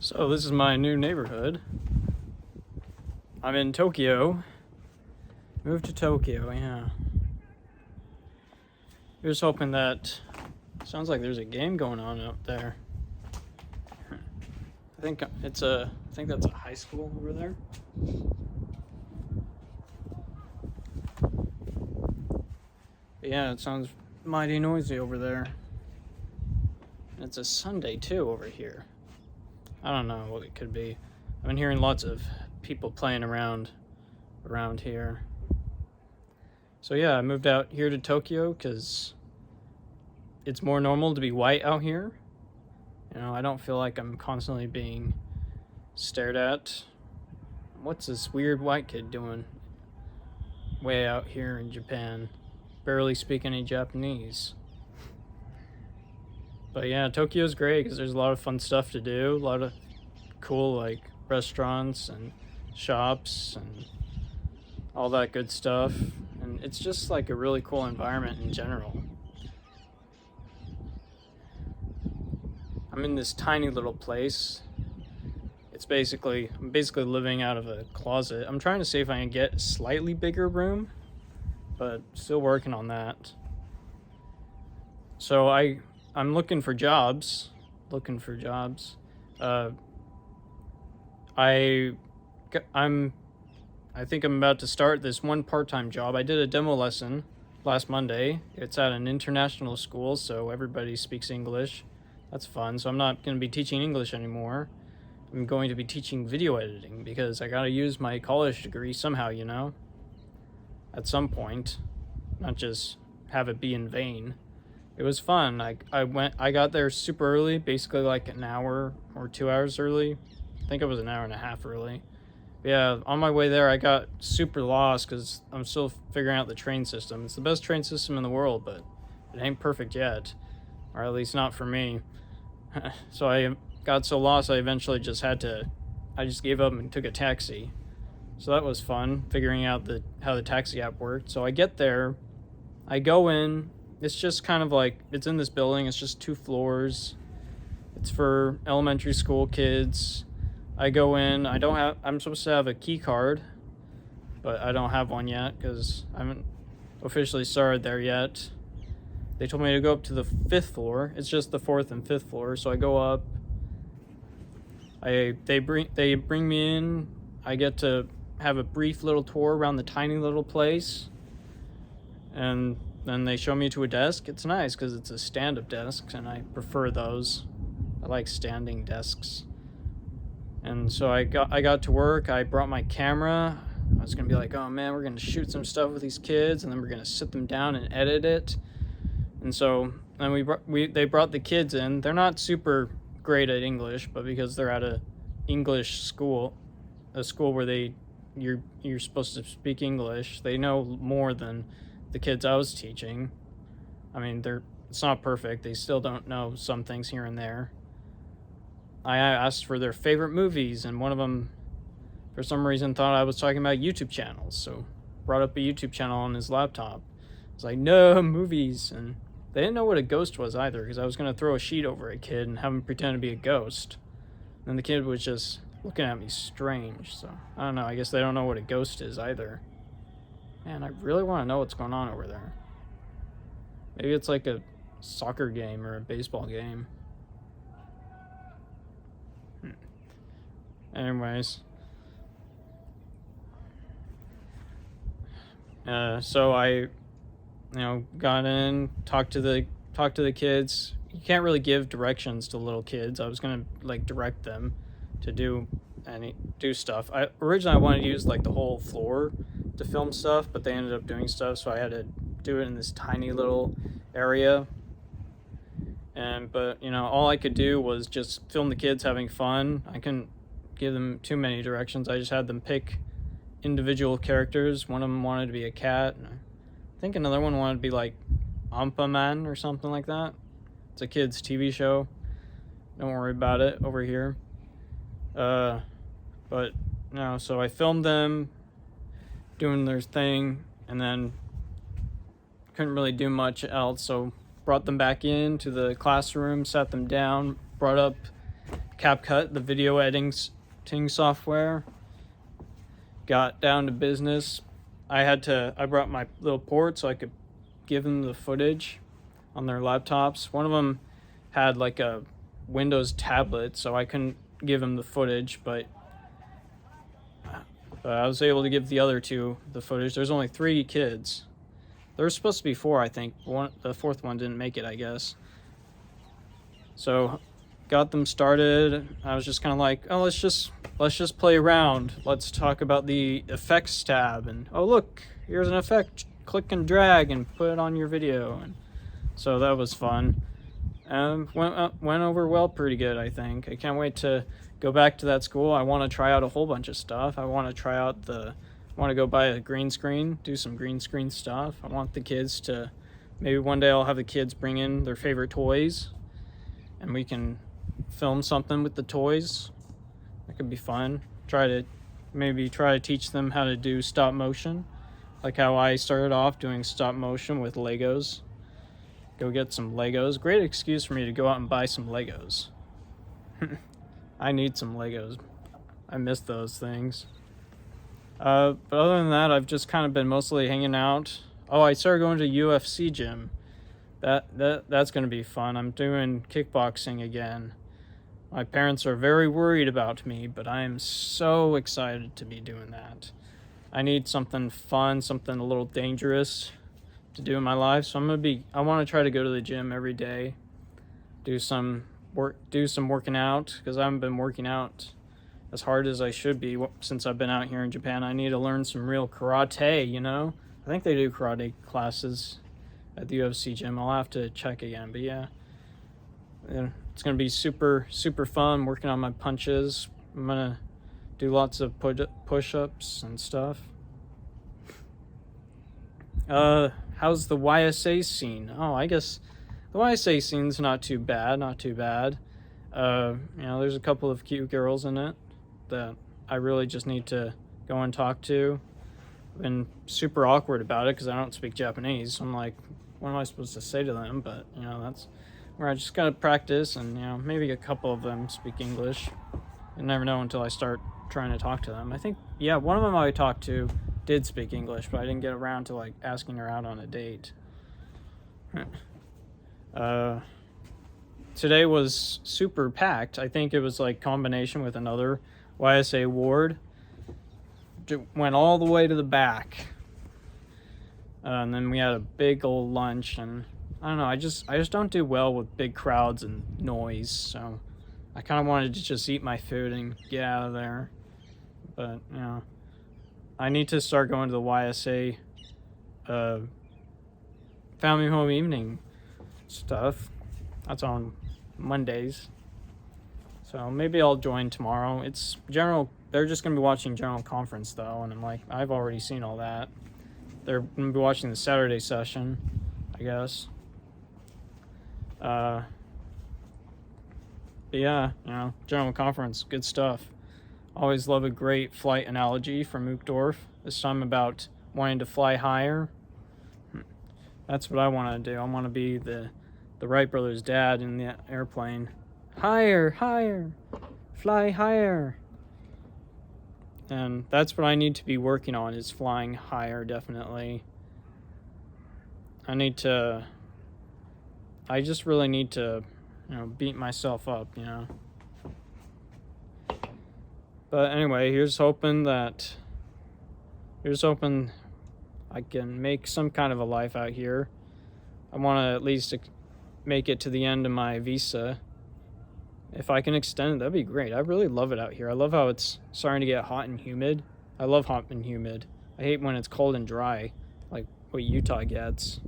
So this is my new neighborhood. I'm in Tokyo. Moved to Tokyo, yeah. Here's hoping that... Sounds like there's a game going on up there. I think that's a high school over there. But yeah, it sounds mighty noisy over there. And it's a Sunday too over here. I don't know what it could be. I've been hearing lots of people playing around here. So yeah, I moved out here to Tokyo because it's more normal to be white out here. You know, I don't feel like I'm constantly being stared at. What's this weird white kid doing way out here in Japan? Barely speak any Japanese. But yeah, Tokyo's great because there's a lot of fun stuff to do. A lot of cool like restaurants and shops and all that good stuff. And it's just like a really cool environment in general. I'm in this tiny little place. I'm basically living out of a closet. I'm trying to see if I can get a slightly bigger room, but still working on that. So I'm looking for jobs. I think I'm about to start this one part-time job. I did a demo lesson last Monday. It's at an international school, so everybody speaks English. That's fun. So I'm not going to be teaching English anymore. I'm going to be teaching video editing because I got to use my college degree somehow, you know, at some point, not just have it be in vain. It was fun. I got there super early, basically like an hour or 2 hours early. I think it was an hour and a half early. But yeah, on my way there, I got super lost because I'm still figuring out the train system. It's the best train system in the world, but it ain't perfect yet, or at least not for me. So I got so lost, I eventually just gave up and took a taxi. So that was fun, figuring out how the taxi app worked. So I get there, I go in. It's just kind of like, it's in this building. It's just 2 floors. It's for elementary school kids. I go in. I'm supposed to have a key card, but I don't have one yet because I haven't officially started there yet. They told me to go up to the 5th floor. It's just the 4th and 5th floor. So I go up. They bring me in. I get to have a brief little tour around the tiny little place. And then they show me to a desk. It's nice because it's a stand-up desk, and I prefer those. I like standing desks. And so I got to work. I brought my camera. I was gonna be like, oh man, we're gonna shoot some stuff with these kids, and then we're gonna sit them down and edit it. And so then they brought the kids in. They're not super great at English, but because they're at a English school, a school where you're supposed to speak English, they know more than the kids I was teaching. I mean, it's not perfect. They still don't know some things here and there. I asked for their favorite movies, and one of them, for some reason, thought I was talking about YouTube channels, so brought up a YouTube channel on his laptop. I was like, no, movies. And they didn't know what a ghost was either, because I was going to throw a sheet over a kid and have him pretend to be a ghost. And the kid was just looking at me strange, so I don't know. I guess they don't know what a ghost is either. Man, I really want to know what's going on over there. Maybe it's like a soccer game or a baseball game. Anyways. So I, got in, talked to the kids. You can't really give directions to little kids. I was gonna direct them to do stuff. Originally I wanted to use the whole floor to film stuff, but they ended up doing stuff, so I had to do it in this tiny little area. But all I could do was just film the kids having fun. I couldn't give them too many directions. I just had them pick individual characters. One of them wanted to be a cat, and I think another one wanted to be like Ampa Man or something like that. It's a kids TV show. Don't worry about it over here. But no, so I filmed them doing their thing, and then couldn't really do much else, so brought them back into the classroom, sat them down, brought up CapCut, the video editing software. Got down to business. I brought my little port so I could give them the footage on their laptops. One of them had like a Windows tablet, so I couldn't give them the footage, but I was able to give the other two the footage. There's only 3 kids. There's supposed to be 4, I think. The 4th one didn't make it, I guess. So got them started. I was just kind of like, oh, let's just play around. Let's talk about the effects tab, and oh look, here's an effect. Click and drag and put it on your video. And so that was fun. Went over well pretty good, I think. I can't wait to go back to that school. I want to try out a whole bunch of stuff. I want to go buy a green screen, do some green screen stuff. I want the kids to, maybe one day I'll have the kids bring in their favorite toys and we can film something with the toys. That could be fun. Try to teach them how to do stop motion, like how I started off doing stop motion with Legos. Go get some Legos. Great excuse for me to go out and buy some Legos. I need some Legos. I miss those things. But other than that, I've just kind of been mostly hanging out. Oh, I started going to UFC gym. That's going to be fun. I'm doing kickboxing again. My parents are very worried about me, but I am so excited to be doing that. I need something fun, something a little dangerous to do in my life. So I want to try to go to the gym every day, do some working out, because I haven't been working out as hard as I should be since I've been out here in Japan. I need to learn some real karate, you know? I think they do karate classes at the UFC gym. I'll have to check again, but yeah. It's going to be super, super fun working on my punches. I'm going to do lots of push-ups and stuff. How's the YSA scene? Oh, I guess the YSA scene's not too bad. There's a couple of cute girls in it that I really just need to go and talk to. I've been super awkward about it because I don't speak Japanese. So I'm like, what am I supposed to say to them? But, that's where I just gotta practice, and, maybe a couple of them speak English. You never know until I start trying to talk to them. I think, one of them I talked to did speak English, but I didn't get around to, asking her out on a date. Today was super packed. I think it was, combination with another YSA ward. Went all the way to the back. And then we had a big old lunch, and I don't know, I just don't do well with big crowds and noise, so I kind of wanted to just eat my food and get out of there. But, I need to start going to the YSA family home evening stuff. That's on Mondays. So maybe I'll join tomorrow. It's they're just going to be watching General Conference, though, and I'm like, I've already seen all that. They're going to be watching the Saturday session, I guess. But yeah, General Conference, good stuff. Always love a great flight analogy from Uchtdorf. This time about wanting to fly higher. That's what I want to do. I want to be the Wright brothers' dad in the airplane. Higher, higher, fly higher. And that's what I need to be working on, is flying higher, definitely. I just really need to, beat myself up, But anyway, here's hoping I can make some kind of a life out here. I want to at least make it to the end of my visa. If I can extend it, that'd be great. I really love it out here. I love how it's starting to get hot and humid. I love hot and humid. I hate when it's cold and dry, like what Utah gets.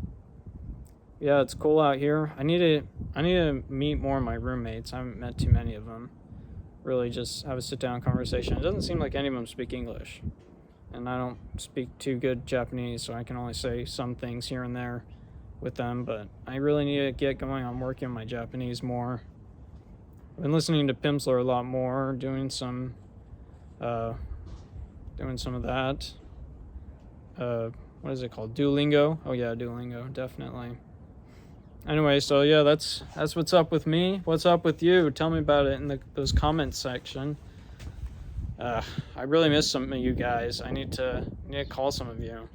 Yeah, it's cool out here. I need to meet more of my roommates. I haven't met too many of them. Really just have a sit-down conversation. It doesn't seem like any of them speak English. And I don't speak too good Japanese, so I can only say some things here and there with them. But I really need to get going on working on my Japanese more. I've been listening to Pimsleur a lot more, doing some of that. What is it called? Duolingo? Oh yeah, Duolingo, definitely. Anyway, so yeah, that's what's up with me. What's up with you? Tell me about it in those comments section. I really miss some of you guys. I need to call some of you.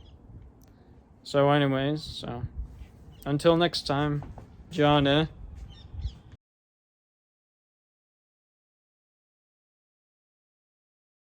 So anyways, so until next time, John.